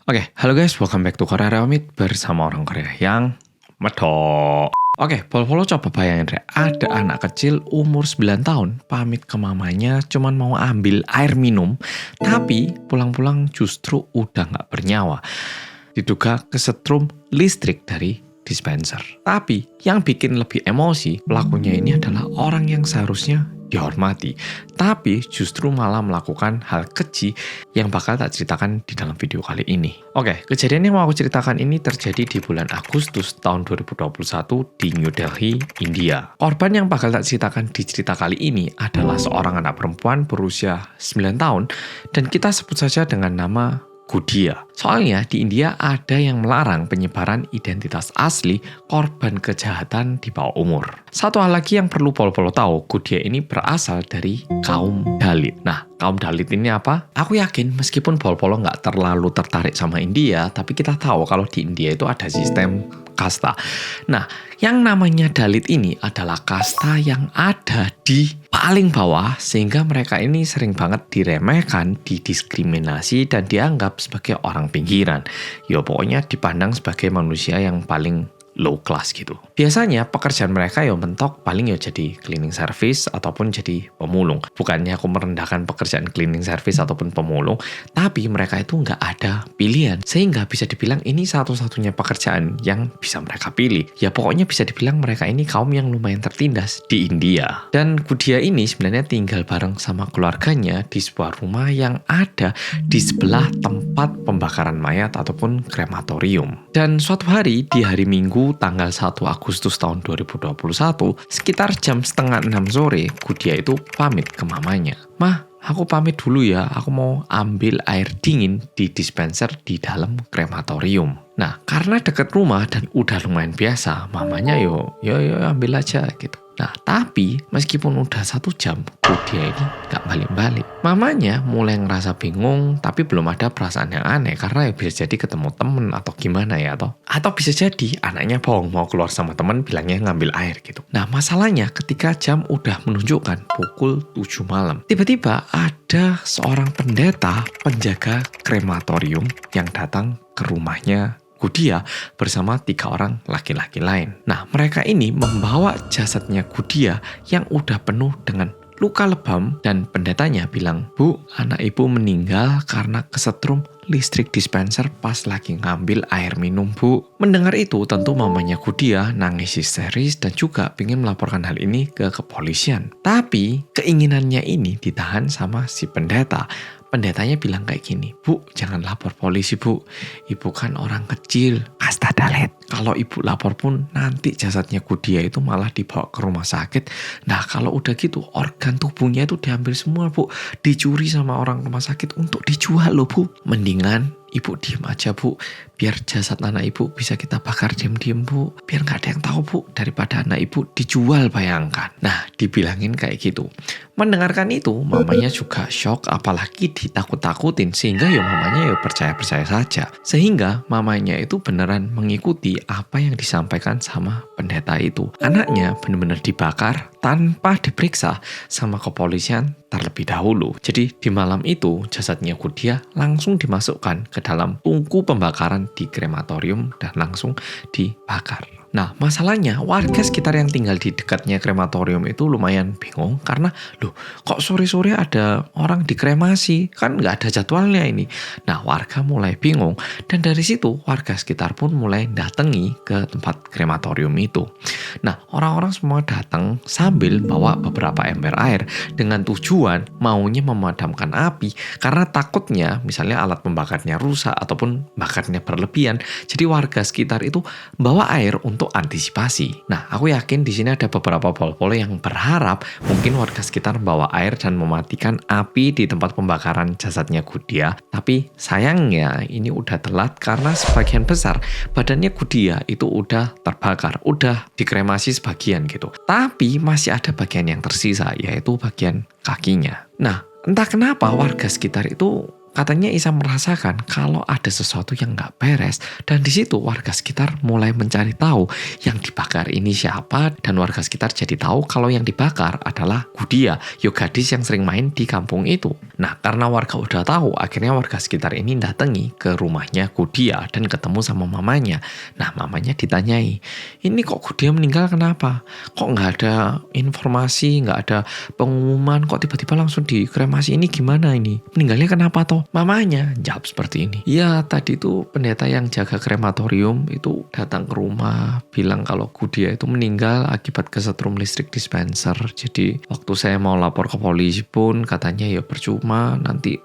Oke, halo guys, welcome back to Korea Reomit bersama orang Korea yang medok. Oke, Polo coba bayangin deh, ada anak kecil umur 9 tahun pamit ke mamanya cuman mau ambil air minum, tapi pulang-pulang justru udah nggak bernyawa. Diduga kesetrum listrik dari dispenser. Tapi yang bikin lebih emosi, pelakunya ini adalah orang yang seharusnya dihormati, tapi justru malah melakukan hal keji yang bakal tak ceritakan di dalam video kali ini. Oke, kejadian yang mau aku ceritakan ini terjadi di bulan Agustus tahun 2021 di New Delhi, India. Korban yang bakal tak ceritakan di cerita kali ini adalah seorang anak perempuan berusia 9 tahun dan kita sebut saja dengan nama Gudia. Soalnya di India ada yang melarang penyebaran identitas asli korban kejahatan di bawah umur. Satu hal lagi yang perlu Polo tahu, Gudia ini berasal dari kaum Dalit. Nah, kaum Dalit ini apa? Aku yakin meskipun Polo nggak terlalu tertarik sama India, tapi kita tahu kalau di India itu ada sistem kasta. Nah, yang namanya Dalit ini adalah kasta yang ada di paling bawah, sehingga mereka ini sering banget diremehkan, didiskriminasi, dan dianggap sebagai orang pinggiran. Ya pokoknya dipandang sebagai manusia yang paling low class gitu. Biasanya pekerjaan mereka ya mentok paling ya jadi cleaning service ataupun jadi pemulung. Bukannya aku merendahkan pekerjaan cleaning service ataupun pemulung, tapi mereka itu nggak ada pilihan. Sehingga bisa dibilang ini satu-satunya pekerjaan yang bisa mereka pilih. Ya pokoknya bisa dibilang mereka ini kaum yang lumayan tertindas di India. Dan Gudia ini sebenarnya tinggal bareng sama keluarganya di sebuah rumah yang ada di sebelah tempat pembakaran mayat ataupun krematorium. Dan suatu hari di hari Minggu tanggal 1 Agustus tahun 2021, sekitar jam setengah 6 sore, Gudia itu pamit ke mamanya. "Mah, aku pamit dulu ya, aku mau ambil air dingin di dispenser di dalam krematorium." Nah, karena deket rumah dan udah lumayan biasa, mamanya yo ambil aja gitu. Nah, tapi meskipun udah 1 jam, Gudia ini gak balik-balik. Mamanya mulai ngerasa bingung, tapi belum ada perasaan yang aneh, karena ya bisa jadi ketemu temen atau gimana ya, atau bisa jadi anaknya bohong mau keluar sama temen bilangnya ngambil air gitu. Nah, masalahnya ketika jam udah menunjukkan pukul 7 malam, tiba-tiba ada seorang pendeta penjaga krematorium yang datang ke rumahnya Gudia bersama 3 orang laki-laki lain. Nah, mereka ini membawa jasadnya Gudia yang udah penuh dengan luka lebam, dan pendetanya bilang, "Bu, anak ibu meninggal karena kesetrum listrik dispenser pas lagi ngambil air minum, Bu." Mendengar itu, tentu mamanya Gudia nangis histeris dan juga ingin melaporkan hal ini ke kepolisian. Tapi keinginannya ini ditahan sama si pendeta. Pendetanya bilang kayak gini, "Bu, jangan lapor polisi, Bu. Ibu kan orang kecil, kasta Dalit. Kalau ibu lapor pun nanti jasadnya Gudia itu malah dibawa ke rumah sakit. Nah, kalau udah gitu organ tubuhnya itu diambil semua, Bu. Dicuri sama orang rumah sakit untuk dijual loh, Bu. Mendingan ibu diem aja, Bu. Biar jasad anak ibu bisa kita bakar diem-diem, Bu. Biar nggak ada yang tahu, Bu. Daripada anak ibu dijual, bayangkan." Nah, dibilangin kayak gitu. Mendengarkan itu, mamanya juga shock, apalagi ditakut-takutin, sehingga ya mamanya ya percaya-percaya saja. Sehingga mamanya itu beneran mengikuti apa yang disampaikan sama pendeta itu. Anaknya benar-benar dibakar tanpa diperiksa sama kepolisian terlebih dahulu. Jadi di malam itu jasadnya Gudia langsung dimasukkan ke dalam tungku pembakaran di krematorium dan langsung dibakar. Nah, masalahnya warga sekitar yang tinggal di dekatnya krematorium itu lumayan bingung karena, loh, kok sore-sore ada orang dikremasi? Kan nggak ada jadwalnya ini. Nah, warga mulai bingung dan dari situ warga sekitar pun mulai datangi ke tempat krematorium itu. Nah, orang-orang semua datang sambil bawa beberapa ember air dengan tujuan maunya memadamkan api karena takutnya misalnya alat pembakarnya rusak ataupun bakarnya berlebihan. Jadi warga sekitar itu bawa air untuk antisipasi. Nah, aku yakin di sini ada beberapa pol-pol yang berharap mungkin warga sekitar bawa air dan mematikan api di tempat pembakaran jasadnya Gudia. Tapi sayangnya ini udah telat karena sebagian besar badannya Gudia itu udah terbakar, udah dikremasi sebagian gitu. Tapi masih ada bagian yang tersisa, yaitu bagian kakinya. Nah, entah kenapa warga sekitar itu katanya Isa merasakan kalau ada sesuatu yang nggak beres, dan di situ warga sekitar mulai mencari tahu yang dibakar ini siapa, dan warga sekitar jadi tahu kalau yang dibakar adalah Gudia, gadis yang sering main di kampung itu. Nah, karena warga udah tahu, akhirnya warga sekitar ini datangi ke rumahnya Gudia dan ketemu sama mamanya. Nah, mamanya ditanyai, ini kok Gudia meninggal kenapa? Kok nggak ada informasi, nggak ada pengumuman, kok tiba-tiba langsung dikremasi, ini gimana ini? Meninggalnya kenapa toh? Mamanya jawab seperti ini. Ya, tadi tuh pendeta yang jaga krematorium itu datang ke rumah, bilang kalau Gudia itu meninggal akibat kesetrum listrik dispenser. Jadi waktu saya mau lapor ke polisi pun katanya ya percuma, nanti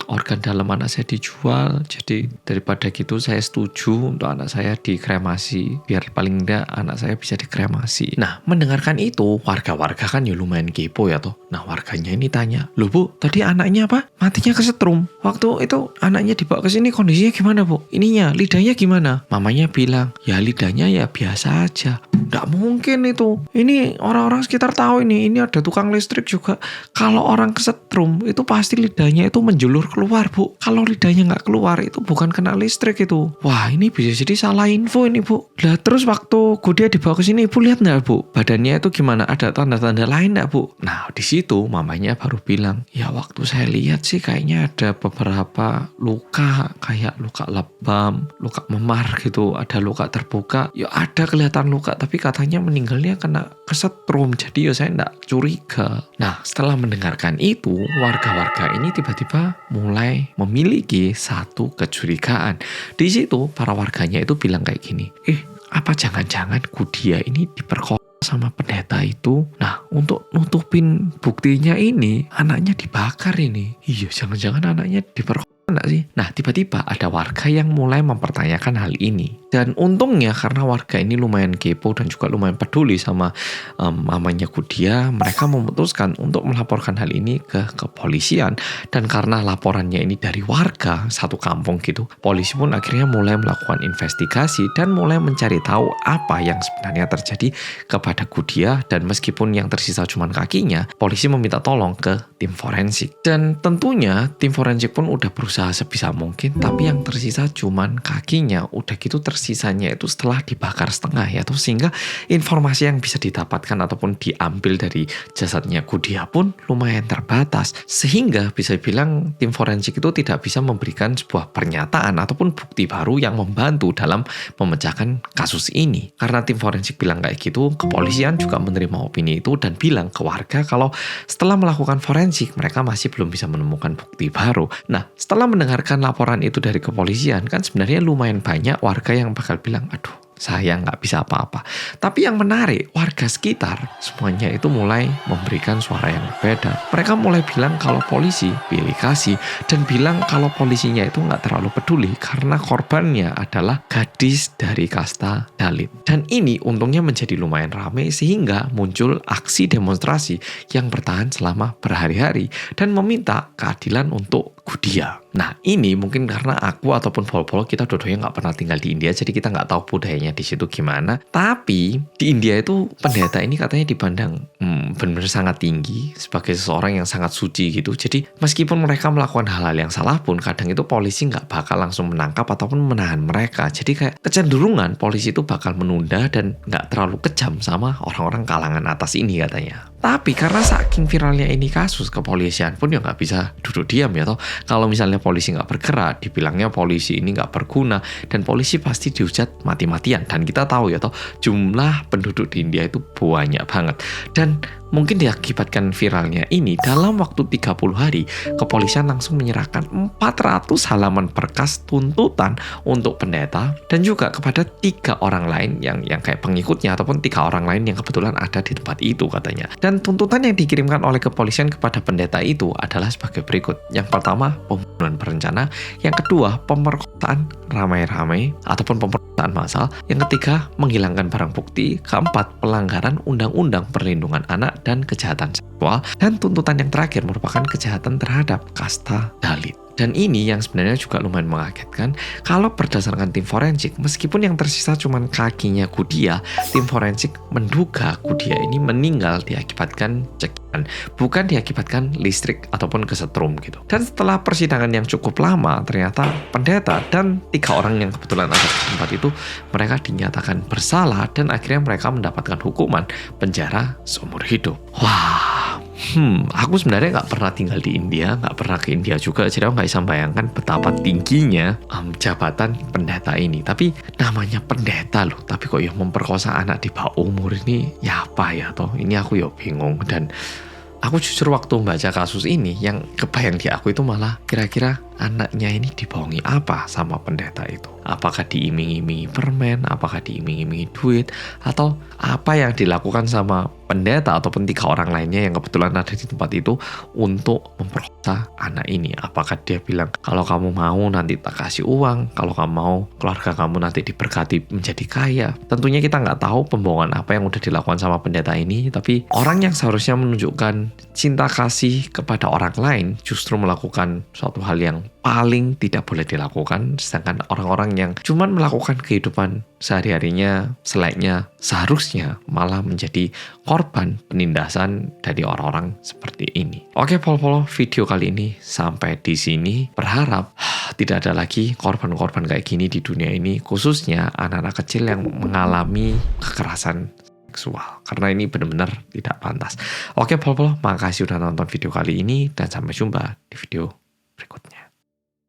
organ dalam anak saya dijual. Jadi daripada gitu saya setuju untuk anak saya dikremasi, biar paling enggak anak saya bisa dikremasi. Nah, mendengarkan itu warga-warga kan ya lumayan kepo ya toh. Nah, warganya ini tanya, loh Bu, tadi anaknya apa? Matinya kesetrum. Waktu itu anaknya dibawa ke sini kondisinya gimana Bu? Ininya, lidahnya gimana? Mamanya bilang, ya lidahnya ya biasa aja. Nggak mungkin itu. Ini orang-orang sekitar tahu ini ada tukang listrik juga. Kalau orang kesetrum itu pasti lidahnya itu menjulur keluar Bu. Kalau lidahnya nggak keluar itu bukan kena listrik itu. Wah, ini bisa jadi salah info ini Bu. Lah terus waktu Gudia dibawa ke sini Ibu lihat nggak Bu? Badannya itu gimana? Ada tanda-tanda lain nggak Bu? Nah, di situ mamanya baru bilang, ya waktu saya lihat sih kayaknya ada beberapa luka, kayak luka lebam, luka memar gitu, ada luka terbuka. Ya ada kelihatan luka, tapi katanya meninggalnya kena kesetrum. Jadi ya saya nggak curiga. Nah, setelah mendengarkan itu, warga-warga ini tiba-tiba mulai memiliki satu kecurigaan. Di situ para warganya itu bilang kayak gini, apa jangan-jangan Gudia ini diperkosa sama pendeta itu? Nah, untuk nutupin buktinya ini, anaknya dibakar ini. Iya, jangan-jangan anaknya diperkosa enggak sih? Nah, tiba-tiba ada warga yang mulai mempertanyakan hal ini. Dan untungnya karena warga ini lumayan kepo dan juga lumayan peduli sama mamanya Gudia, mereka memutuskan untuk melaporkan hal ini ke kepolisian. Dan karena laporannya ini dari warga satu kampung gitu, polisi pun akhirnya mulai melakukan investigasi dan mulai mencari tahu apa yang sebenarnya terjadi kepada Gudia. Dan meskipun yang tersisa cuma kakinya, polisi meminta tolong ke tim forensik. Dan tentunya tim forensik pun udah berusaha sebisa mungkin, tapi yang tersisa cuman kakinya. Udah gitu tersisanya itu setelah dibakar setengah ya tuh, sehingga informasi yang bisa didapatkan ataupun diambil dari jasadnya Gudia pun lumayan terbatas, sehingga bisa bilang tim forensik itu tidak bisa memberikan sebuah pernyataan ataupun bukti baru yang membantu dalam memecahkan kasus ini. Karena tim forensik bilang kayak gitu, kepolisian juga menerima opini itu dan bilang ke warga kalau setelah melakukan forensik mereka masih belum bisa menemukan bukti baru. Nah, setelah mendengarkan laporan itu dari kepolisian, kan sebenarnya lumayan banyak warga yang bakal bilang, aduh, saya nggak bisa apa-apa. Tapi yang menarik, warga sekitar semuanya itu mulai memberikan suara yang berbeda. Mereka mulai bilang kalau polisi pilih kasih, dan bilang kalau polisinya itu nggak terlalu peduli karena korbannya adalah gadis dari kasta Dalit. Dan ini untungnya menjadi lumayan ramai sehingga muncul aksi demonstrasi yang bertahan selama berhari-hari dan meminta keadilan untuk Gudia. Nah, ini mungkin karena aku ataupun Pol-Pol kita dua-duanya nggak pernah tinggal di India, jadi kita nggak tahu budayanya di situ gimana. Tapi di India itu pendeta ini katanya dipandang benar-benar sangat tinggi sebagai seseorang yang sangat suci gitu. Jadi meskipun mereka melakukan hal-hal yang salah pun, kadang itu polisi nggak bakal langsung menangkap ataupun menahan mereka. Jadi kayak kecenderungan polisi itu bakal menunda dan nggak terlalu kejam sama orang-orang kalangan atas ini katanya. Tapi karena saking viralnya ini kasus, kepolisian pun ya nggak bisa duduk diam ya toh. Kalau misalnya polisi nggak bergerak, dibilangnya polisi ini nggak berguna, dan polisi pasti dihujat mati-matian. Dan kita tahu ya toh, jumlah penduduk di India itu banyak banget. Dan mungkin diakibatkan viralnya ini, dalam waktu 30 hari, kepolisian langsung menyerahkan 400 halaman berkas tuntutan untuk pendeta dan juga kepada 3 orang lain yang kayak pengikutnya ataupun 3 orang lain yang kebetulan ada di tempat itu katanya. Dan tuntutan yang dikirimkan oleh kepolisian kepada pendeta itu adalah sebagai berikut. Yang pertama, pembunuhan berencana. Yang kedua, pemerkosaan ramai-ramai ataupun pemerkosaan massal. Yang ketiga, menghilangkan barang bukti. Keempat, pelanggaran undang-undang perlindungan anak dan kejahatan seksual. Dan tuntutan yang terakhir merupakan kejahatan terhadap kasta Dalit. Dan ini yang sebenarnya juga lumayan mengagetkan, kalau berdasarkan tim forensik, meskipun yang tersisa cuma kakinya Gudia, tim forensik menduga Gudia ini meninggal diakibatkan cekikan, bukan diakibatkan listrik ataupun kesetrum gitu. Dan setelah persidangan yang cukup lama, ternyata pendeta dan 3 orang yang kebetulan ada di tempat itu, mereka dinyatakan bersalah dan akhirnya mereka mendapatkan hukuman penjara seumur hidup. Wah. Aku sebenarnya nggak pernah tinggal di India, nggak pernah ke India juga, jadi aku nggak bisa bayangkan betapa tingginya jabatan pendeta ini. Tapi namanya pendeta loh, tapi kok ya memperkosa anak di bawah umur ini, ya apa ya toh? Ini aku ya bingung. Dan aku justru waktu membaca kasus ini, yang kebayang di aku itu malah kira-kira anaknya ini dibohongi apa sama pendeta itu. Apakah diiming-imingi permen, apakah diiming-imingi duit, atau apa yang dilakukan sama pendeta ataupun 3 orang lainnya yang kebetulan ada di tempat itu untuk memperkosa anak ini. Apakah dia bilang, kalau kamu mau nanti tak kasih uang, kalau kamu mau keluarga kamu nanti diberkati menjadi kaya. Tentunya kita nggak tahu pembohongan apa yang udah dilakukan sama pendeta ini, tapi orang yang seharusnya menunjukkan cinta kasih kepada orang lain justru melakukan suatu hal yang paling tidak boleh dilakukan, sedangkan orang-orang yang cuman melakukan kehidupan sehari-harinya selayaknya seharusnya malah menjadi korban penindasan dari orang-orang seperti ini. Oke, Pol-Polo, video kali ini sampai di sini. Berharap tidak ada lagi korban-korban kayak gini di dunia ini, khususnya anak-anak kecil yang mengalami kekerasan seksual, karena ini benar-benar tidak pantas. Oke, Pol-Polo, makasih udah nonton video kali ini dan sampai jumpa di video berikutnya.